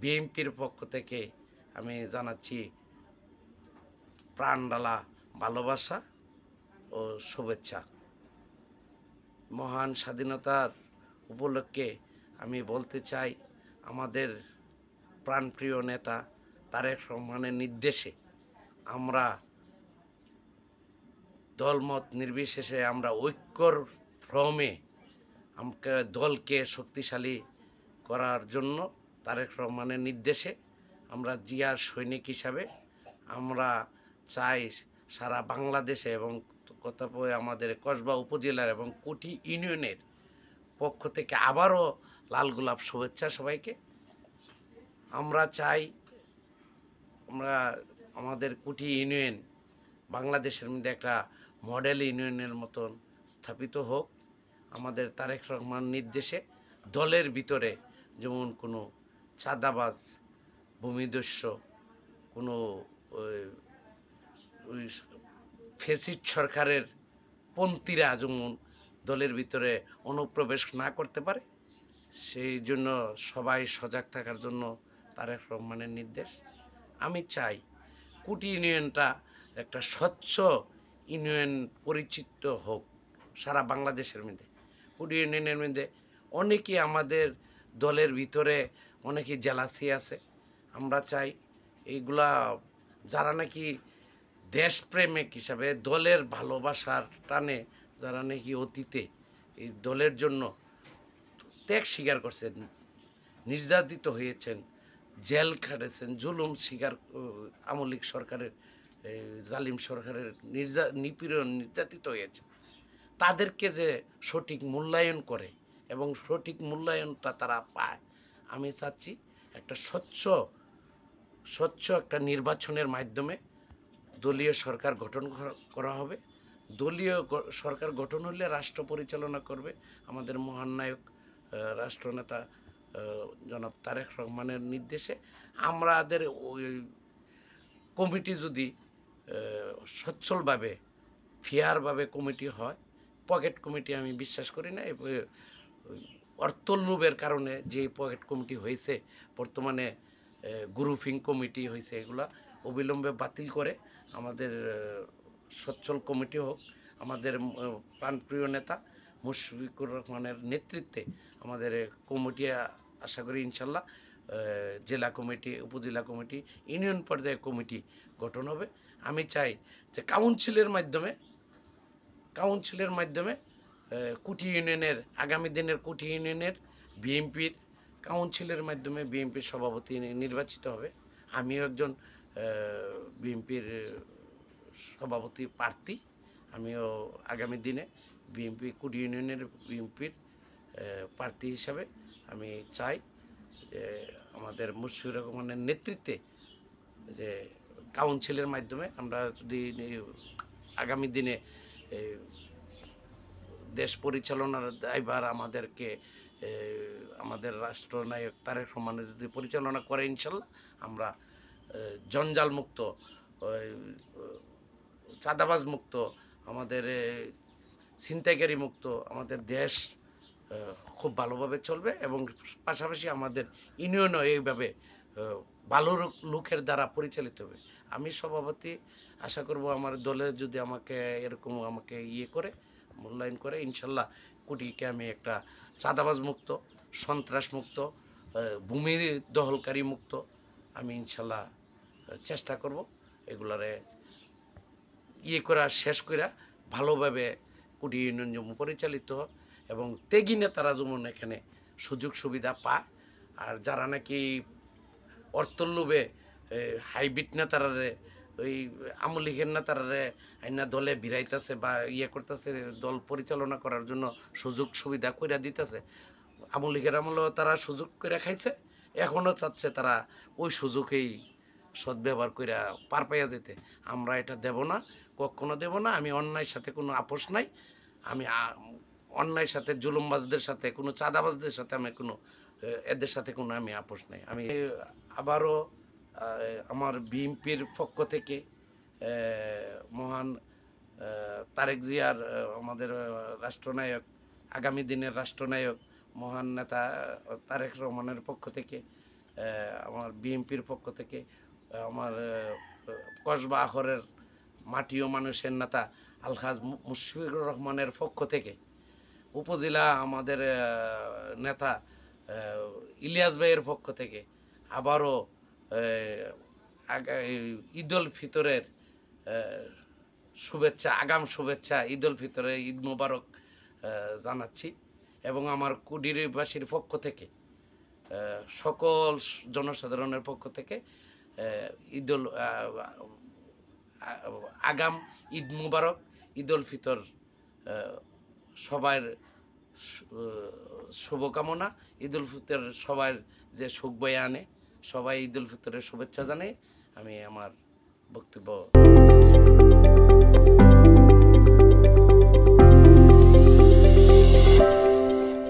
বিএনপির পক্ষ থেকে আমি জানাচ্ছি প্রাণঢালা ভালোবাসা ও শুভেচ্ছা। মহান স্বাধীনতার উপলক্ষে আমি বলতে চাই, আমাদের প্রাণপ্রিয় নেতা তারেক রহমানের নির্দেশে আমরা দলমত নির্বিশেষে আমরা ঐক্যর ফ্রমে আমাকে দলকে শক্তিশালী করার জন্য তারেক রহমানের নির্দেশে আমরা জিয়ার সৈনিক হিসাবে আমরা চাই সারা বাংলাদেশে এবং কতিপয় আমাদের কসবা উপজেলার এবং কুটি ইউনিয়নের পক্ষ থেকে আবারও লাল গোলাপ শুভেচ্ছা সবাইকে। আমরা চাই আমরা আমাদের কুটি ইউনিয়ন বাংলাদেশের মধ্যে একটা মডেল ইউনিয়নের মতন স্থাপিত হোক। আমাদের তারেক রহমান নির্দেশে দলের ভিতরে যেমন কোনো চাঁদাবাজ, ভূমিদস্যু, কোনো ওই ফ্যাসিস্ট সরকারের পন্থীরা যেমন দলের ভিতরে অনুপ্রবেশ না করতে পারে, সেই জন্য সবাই সজাগ থাকার জন্য তারেক রহমানের নির্দেশ। আমি চাই কুটি ইউনিয়নটা একটা স্বচ্ছ ইউনিয়ন পরিচিত হোক সারা বাংলাদেশের মধ্যে। কুটি ইউনিয়নের মধ্যে অনেকেই আমাদের দলের ভিতরে অনেকেই জেলাসি আছে। আমরা চাই এইগুলা যারা নাকি দেশপ্রেমিক হিসাবে দলের ভালোবাসার টানে যারা নাকি অতীতে এই দলের জন্য ত্যাগ স্বীকার করছেন, নির্যাতিত হয়েছেন, জেল খাটেছেন, জুলুম স্বীকার আমলিক সরকারের জালিম সরকারের নিপীড়ন নির্যাতিত হয়েছে, তাদেরকে যে সঠিক মূল্যায়ন করে এবং সঠিক মূল্যায়নটা তারা পায়। আমি চাচ্ছি একটা স্বচ্ছ একটা নির্বাচনের মাধ্যমে দলীয় সরকার গঠন করা হবে। দলীয় সরকার গঠন হলে রাষ্ট্র পরিচালনা করবে আমাদের মহান নায়ক রাষ্ট্রনেতা জনাব তারেক রহমানের নির্দেশে। আমাদের ওই কমিটি যদি সচ্ছলভাবে ফেয়ারভাবে কমিটি হয়, পকেট কমিটি আমি বিশ্বাস করি না। অর্থলোভের কারণে যে পকেট কমিটি হয়েছে, বর্তমানে গ্রুপিং কমিটি হয়েছে, এগুলা অবিলম্বে বাতিল করে আমাদের সচ্ছল কমিটি হোক। আমাদের প্রাণপ্রিয় নেতা মুশফিকুর রহমানের নেতৃত্বে আমাদের কমিটি আশা করি ইনশাল্লাহ জেলা কমিটি, উপজেলা কমিটি, ইউনিয়ন পর্যায়ে কমিটি গঠন হবে। আমি চাই যে কাউন্সিলের মাধ্যমে কুটি ইউনিয়নের আগামী দিনের কুটি ইউনিয়নের বিএনপির কাউন্সিলের মাধ্যমে বিএনপির সভাপতি নির্বাচিত হবে। আমিও একজন বিএনপির সভাপতি প্রার্থী। আমিও আগামী দিনে বিএনপি কুটি ইউনিয়নের বিএনপির প্রার্থী হিসাবে আমি চাই যে আমাদের মুশফিকুর রহমানের নেতৃত্বে যে কাউন্সিলের মাধ্যমে আমরা যদি আগামী দিনে দেশ পরিচালনার দায়ভার আমাদেরকে আমাদের রাষ্ট্রনায়ক তারেক রহমানের যদি পরিচালনা করে, ইনশাল্লাহ আমরা জঞ্জাল মুক্ত, চাঁদাবাজ মুক্ত, আমাদের ছিনতাইকারী মুক্ত আমাদের দেশ খুব ভালোভাবে চলবে এবং পাশাপাশি আমাদের ইউনিয়নও এইভাবে ভালো লোকের দ্বারা পরিচালিত হবে। আমি সভাপতি আশা করব আমার দলে যদি আমাকে এরকম আমাকে করে মূল্যায়ন করে, ইনশাল্লাহ কুটিকে আমি একটা চাঁদাবাজ মুক্ত, সন্ত্রাস মুক্ত, ভূমি দখলকারী মুক্ত আমি ইনশাল্লাহ চেষ্টা করব এগুলারে করা শেষ করে ভালোভাবে কুটি ইউনিয়ন যেমন পরিচালিত এবং ত্যাগী নেতারা যেমন এখানে সুযোগ সুবিধা পায়। আর যারা নাকি অর্থলোভে হাইব্রিড নেতারারে ওই আমলিগের নেতারারে আইনা দলে ভিড়াইতেছে বা করতেছে, দল পরিচালনা করার জন্য সুযোগ সুবিধা কইরা দিতেছে, আমলিগের আমলেও তারা সুযোগ করে খাইছে, এখনও চাচ্ছে তারা ওই সুযোগেই সদ্ব্যবহার করে পার পাইয়া যেতে। আমরা এটা দেব না, কখনো দেব না। আমি অন্যায়ের সাথে কোনো আপোষ নাই। আমি অন্যায়ের সাথে, জুলুমবাজদের সাথে, কোনো চাঁদাবাজদের সাথে আমি কোনো এদের সাথে কোনো আমি আপোষ নাই। আমি আবারও আমার বিএনপির পক্ষ থেকে মহান তারেক জিয়ার আমাদের রাষ্ট্রনায়ক, আগামী দিনের রাষ্ট্রনায়ক মহান নেতা তারেক রহমানের পক্ষ থেকে আমার বিএনপির পক্ষ থেকে, আমার কসবা আখরের মাটি ও মানুষের নেতা আলহাজ মুশফিকুর রহমানের পক্ষ থেকে, উপজেলা আমাদের নেতা ইলিয়াস ভাইয়ের পক্ষ থেকে আবারও ঈদ উল ফিতরের শুভেচ্ছা, আগাম শুভেচ্ছা, ঈদ উল ফিতরে ঈদ মোবারক জানাচ্ছি। এবং আমার কুডিরবাসীর পক্ষ থেকে, সকল জনসাধারণের পক্ষ থেকে ঈদুল আগাম ঈদ মুবারক, ঈদ উল ফিতর সবার শুভকামনা। ঈদ উল ফিতর সবার যে সুখ বয়ে আনে, সবাই ঈদ উল ফিতরের শুভেচ্ছা জানাই। আমি আমার বক্তব্য